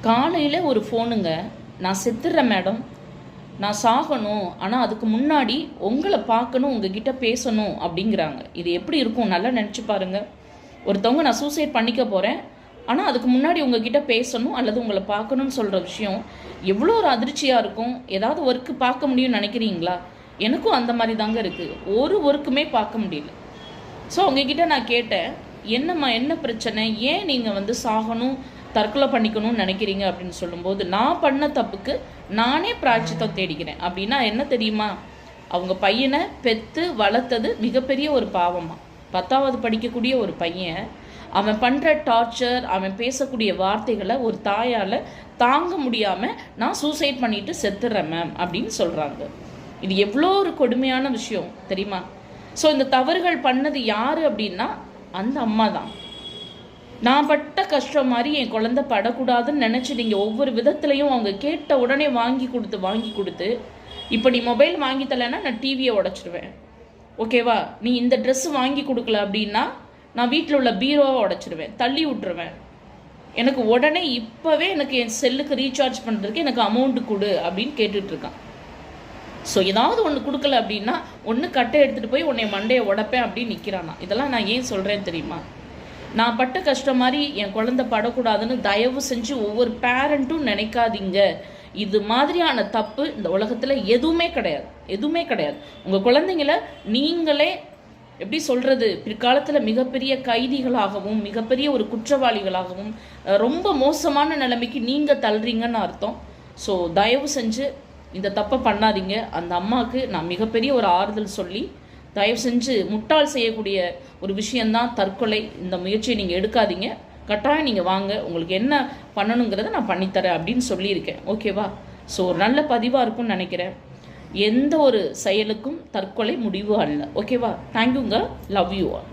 காலையில் ஒரு ஃபோனுங்க, நான் செத்துடுறேன் மேடம், நான் சாகணும், ஆனால் அதுக்கு முன்னாடி உங்களை பார்க்கணும், உங்ககிட்ட பேசணும் அப்படிங்கிறாங்க. இது எப்படி இருக்கும் நல்லா நினச்சி பாருங்கள். ஒருத்தவங்க நான் சூசைட் பண்ணிக்க போகிறேன், ஆனால் அதுக்கு முன்னாடி உங்ககிட்ட பேசணும் அல்லது உங்களை பார்க்கணும்னு சொல்கிற விஷயம் எவ்வளோ ஒரு அதிர்ச்சியாக இருக்கும். ஏதாவது ஒர்க்கு பார்க்க முடியும்னு நினைக்கிறீங்களா? எனக்கும் அந்த மாதிரி தாங்க இருக்குது. ஒரு ஒர்க்குமே பார்க்க முடியல. ஸோ உங்ககிட்ட நான் கேட்டேன், என்னம்மா என்ன பிரச்சனை, ஏன் நீங்கள் சாகணும், தற்கொலை பண்ணிக்கணும்னு நினைக்கிறீங்க அப்படின்னு சொல்லும்போது, நான் பண்ண தப்புக்கு நானே பிராய்ச்சித்தம் தேடிக்கிறேன். அப்படின்னா என்ன தெரியுமா? அவங்க பையனை பெற்று வளர்த்தது மிகப்பெரிய ஒரு பாவமாக. 10வது படிக்கக்கூடிய ஒரு பையன், அவன் பண்ணுற டார்ச்சர், அவன் பேசக்கூடிய வார்த்தைகளை ஒரு தாயால் தாங்க முடியாமல் நான் சூசைட் பண்ணிட்டு செத்துறேன் மேம் அப்படின்னு சொல்கிறாங்க. இது எவ்வளோ ஒரு கொடுமையான விஷயம் தெரியுமா? ஸோ இந்த தவறுகள் பண்ணது யார் அப்படின்னா அந்த அம்மா தான். நான் பட்ட கஷ்டம் மாதிரி என் குழந்தை படக்கூடாதுன்னு நினச்சி நீங்கள் ஒவ்வொரு விதத்துலையும் அவங்க கேட்ட உடனே வாங்கி கொடுத்து இப்போ நீ மொபைல் வாங்கி தரலைன்னா நான் டிவியை உடைச்சிருவேன், ஓகேவா? நீ இந்த ட்ரெஸ்ஸு வாங்கி கொடுக்கல அப்படின்னா நான் வீட்டில் உள்ள பீரோவை உடைச்சிருவேன், தள்ளி விட்டுருவேன், எனக்கு உடனே இப்போவே எனக்கு என் செல்லுக்கு ரீசார்ஜ் பண்ணுறதுக்கு எனக்கு அமௌண்ட்டு கொடு அப்படின்னு கேட்டுட்ருக்கான். ஸோ ஏதாவது ஒன்று கொடுக்கல அப்படின்னா ஒன்று கட்டை எடுத்துகிட்டு போய் உன்னை மண்டையை உடைப்பேன் அப்படின்னு நிற்கிறானா. இதெல்லாம் நான் ஏன் சொல்கிறேன்னு தெரியுமா? நான் பட்ட கஷ்டம் மாதிரி என் குழந்தை படக்கூடாதுன்னு தயவு செஞ்சு ஒவ்வொரு பேரண்ட்டும் நினைக்காதீங்க. இது மாதிரியான தப்பு இந்த உலகத்தில் எதுவுமே கிடையாது. உங்கள் குழந்தைங்கள நீங்களே எப்படி சொல்கிறது, பிற்காலத்தில் மிகப்பெரிய கைதிகளாகவும் மிகப்பெரிய ஒரு குற்றவாளிகளாகவும் ரொம்ப மோசமான நிலைமைக்கு நீங்கள் தள்ளுறீங்கன்னு அர்த்தம். ஸோ தயவு செஞ்சு இந்த தப்பை பண்ணாதீங்க. அந்த அம்மாவுக்கு நான் மிகப்பெரிய ஒரு ஆறுதல் சொல்லி, தயவு செஞ்சு முட்டாள் செய்யக்கூடிய ஒரு விஷயந்தான் தற்கொலை. இந்த முயற்சியை நீங்கள் எடுக்காதீங்க, கட்டாயம் நீங்கள் வாங்க, உங்களுக்கு என்ன பண்ணணுங்கிறத நான் பண்ணித்தரேன் அப்படின்னு சொல்லியிருக்கேன், ஓகேவா? ஸோ ஒரு நல்ல பதிவாக இருக்கும்னு நினைக்கிறேன். எந்த ஒரு செயலுக்கும் தற்கொலை முடிவு அல்ல, ஓகேவா? தேங்க்யூங்க, லவ் யூ ஆல்.